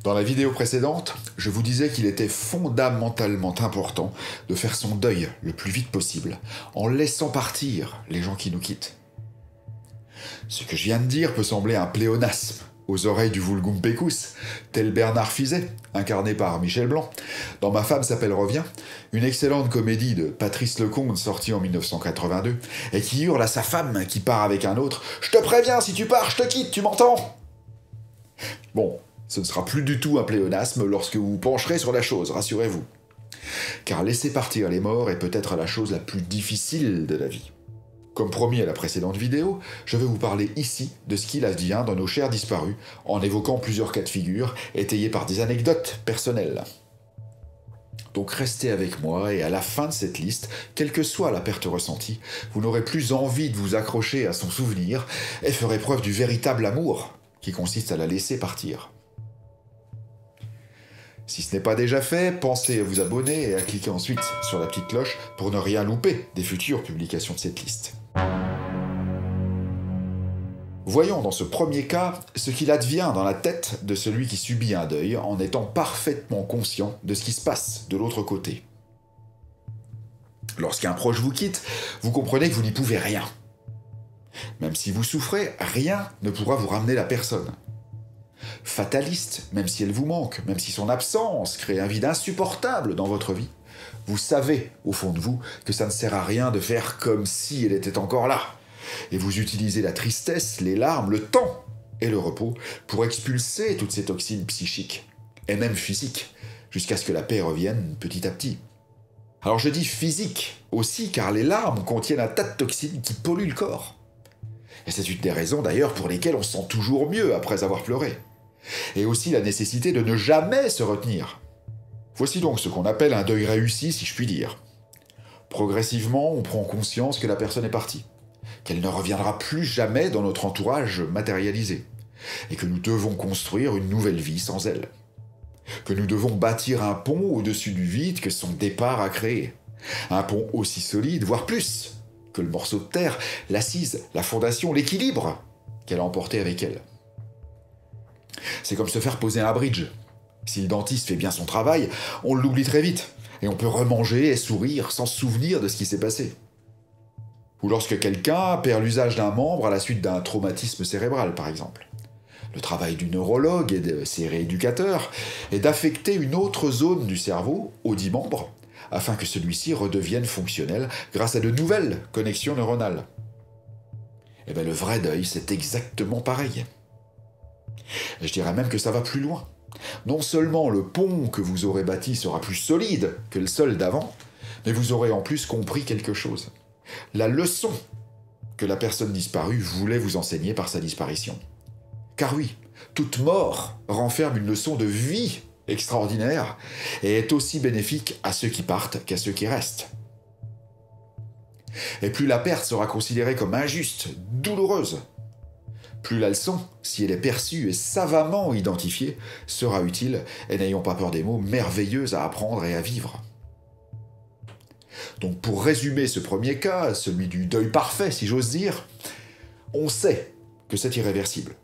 Dans la vidéo précédente, je vous disais qu'il était fondamentalement important de faire son deuil le plus vite possible, en laissant partir les gens qui nous quittent. Ce que je viens de dire peut sembler un pléonasme aux oreilles du vulgum pecus, tel Bernard Fizet, incarné par Michel Blanc, dans Ma femme s'appelle Revient, une excellente comédie de Patrice Lecomte sortie en 1982, et qui hurle à sa femme qui part avec un autre « Je te préviens, si tu pars, je te quitte, tu m'entends ?» Bon, ce ne sera plus du tout un pléonasme lorsque vous vous pencherez sur la chose, rassurez-vous. Car laisser partir les morts est peut-être la chose la plus difficile de la vie. Comme promis à la précédente vidéo, je vais vous parler ici de ce qu'il advient dans nos chers disparus, en évoquant plusieurs cas de figure, étayés par des anecdotes personnelles. Donc restez avec moi et à la fin de cette liste, quelle que soit la perte ressentie, vous n'aurez plus envie de vous accrocher à son souvenir et ferez preuve du véritable amour qui consiste à la laisser partir. Si ce n'est pas déjà fait, pensez à vous abonner et à cliquer ensuite sur la petite cloche pour ne rien louper des futures publications de cette liste. Voyons dans ce premier cas ce qu'il advient dans la tête de celui qui subit un deuil en étant parfaitement conscient de ce qui se passe de l'autre côté. Lorsqu'un proche vous quitte, vous comprenez que vous n'y pouvez rien. Même si vous souffrez, rien ne pourra vous ramener la personne. Fataliste, même si elle vous manque, même si son absence crée un vide insupportable dans votre vie, vous savez, au fond de vous, que ça ne sert à rien de faire comme si elle était encore là. Et vous utilisez la tristesse, les larmes, le temps et le repos pour expulser toutes ces toxines psychiques, et même physiques, jusqu'à ce que la paix revienne petit à petit. Alors je dis physique aussi, car les larmes contiennent un tas de toxines qui polluent le corps. Et c'est une des raisons d'ailleurs pour lesquelles on se sent toujours mieux après avoir pleuré. Et aussi la nécessité de ne jamais se retenir. Voici donc ce qu'on appelle un deuil réussi, si je puis dire. Progressivement, on prend conscience que la personne est partie, qu'elle ne reviendra plus jamais dans notre entourage matérialisé, et que nous devons construire une nouvelle vie sans elle. Que nous devons bâtir un pont au-dessus du vide que son départ a créé. Un pont aussi solide, voire plus, que le morceau de terre, l'assise, la fondation, l'équilibre qu'elle a emporté avec elle. C'est comme se faire poser un bridge. Si le dentiste fait bien son travail, on l'oublie très vite, et on peut remanger et sourire sans se souvenir de ce qui s'est passé. Ou lorsque quelqu'un perd l'usage d'un membre à la suite d'un traumatisme cérébral, par exemple. Le travail du neurologue et de ses rééducateurs est d'affecter une autre zone du cerveau, audit membre, afin que celui-ci redevienne fonctionnel grâce à de nouvelles connexions neuronales. Et bien le vrai deuil, c'est exactement pareil. Et je dirais même que ça va plus loin. Non seulement le pont que vous aurez bâti sera plus solide que le sol d'avant, mais vous aurez en plus compris quelque chose. La leçon que la personne disparue voulait vous enseigner par sa disparition. Car oui, toute mort renferme une leçon de vie extraordinaire et est aussi bénéfique à ceux qui partent qu'à ceux qui restent. Et plus la perte sera considérée comme injuste, douloureuse, plus la leçon, si elle est perçue et savamment identifiée, sera utile et n'ayons pas peur des mots, merveilleuse à apprendre et à vivre. Donc pour résumer ce premier cas, celui du deuil parfait si j'ose dire, on sait que c'est irréversible.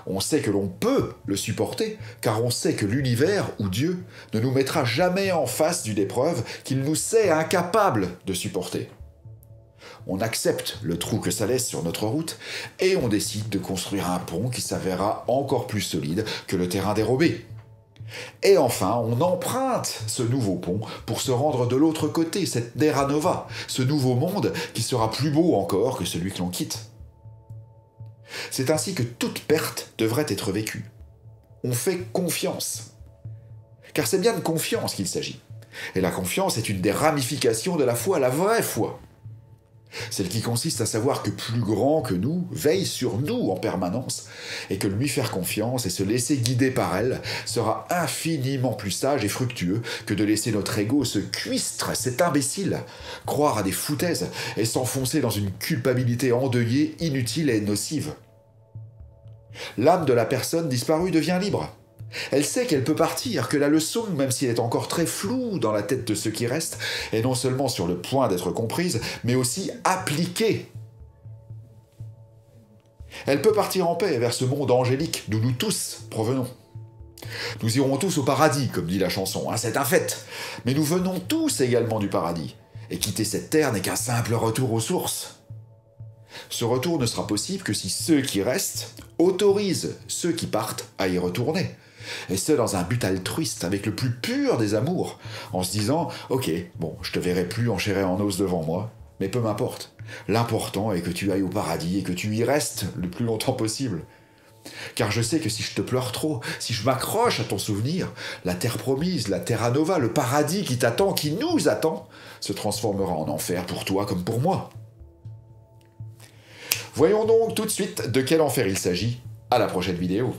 On sait que l'on peut le supporter, car on sait que l'univers, ou Dieu, ne nous mettra jamais en face d'une épreuve qu'il nous sait incapable de supporter. On accepte le trou que ça laisse sur notre route, et on décide de construire un pont qui s'avérera encore plus solide que le terrain dérobé. Et enfin, on emprunte ce nouveau pont pour se rendre de l'autre côté, cette Terra Nova, ce nouveau monde qui sera plus beau encore que celui que l'on quitte. C'est ainsi que toute perte devrait être vécue. On fait confiance. Car c'est bien de confiance qu'il s'agit. Et la confiance est une des ramifications de la foi, la vraie foi. Celle qui consiste à savoir que plus grand que nous veille sur nous en permanence et que lui faire confiance et se laisser guider par elle sera infiniment plus sage et fructueux que de laisser notre ego se cuistre, cet imbécile, croire à des foutaises et s'enfoncer dans une culpabilité endeuillée, inutile et nocive. L'âme de la personne disparue devient libre. Elle sait qu'elle peut partir, que la leçon, même si elle est encore très floue dans la tête de ceux qui restent, est non seulement sur le point d'être comprise, mais aussi appliquée. Elle peut partir en paix vers ce monde angélique d'où nous tous provenons. Nous irons tous au paradis, comme dit la chanson, hein, c'est un fait. Mais nous venons tous également du paradis. Et quitter cette terre n'est qu'un simple retour aux sources. Ce retour ne sera possible que si ceux qui restent autorisent ceux qui partent à y retourner. Et ce, dans un but altruiste, avec le plus pur des amours, en se disant « Ok, bon, je te verrai plus en chair et en os devant moi, mais peu m'importe. L'important est que tu ailles au paradis et que tu y restes le plus longtemps possible. Car je sais que si je te pleure trop, si je m'accroche à ton souvenir, la terre promise, la terra nova, le paradis qui t'attend, qui nous attend, se transformera en enfer pour toi comme pour moi. » Voyons donc tout de suite de quel enfer il s'agit. À la prochaine vidéo.